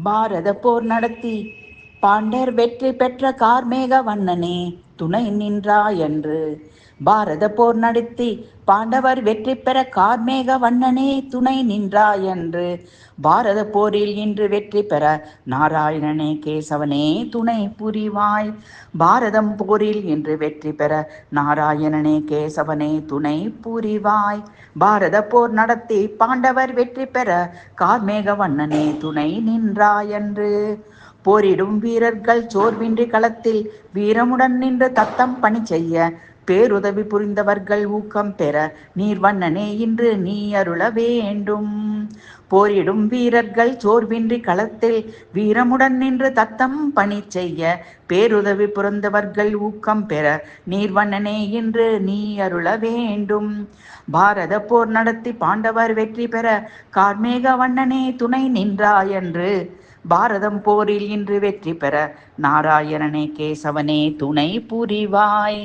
பாரத போர் நடத்தி பாண்டர் வெற்றி பெற்ற கார்மேக வண்ணனே துணை நின்றாயன்று. பாரத போர் நடத்தி பாண்டவர் வெற்றி பெற கார்மேக வண்ணனே துணை நின்றாயன்று. பாரத போரில் இன்று வெற்றி பெற நாராயணனே கேசவனே துணை புரிவாய். பாரதம் போரில் இன்று வெற்றி பெற நாராயணனே கேசவனே துணை புரிவாய். பாரத போர் நடத்தி பாண்டவர் வெற்றி பெற கார்மேக வண்ணனே துணை நின்றாயன்று. போரிடும் வீரர்கள் சோர்வின்றி களத்தில் வீரமுடன் நின்று தத்தம் பணி செய்ய பேருதவி புரிந்தவர்கள் ஊக்கம் பெற நீர்வண்ணனே இன்று நீ அருள வேண்டும். போரிடும் வீரர்கள் சோர்வின்றி களத்தில் வீரமுடன் நின்று தத்தம் பணி செய்ய பேருதவி புரிந்தவர்கள் ஊக்கம் பெற நீர்வண்ணனே இன்று நீ அருள வேண்டும். பாரத போர் நடத்தி பாண்டவர் வெற்றி பெற கார்மேக வண்ணனே துணை நின்றாயன்று. பாரதம் போரில் இன்று வெற்றி பெற நாராயணனே கேசவனே துணை புரிவாய்.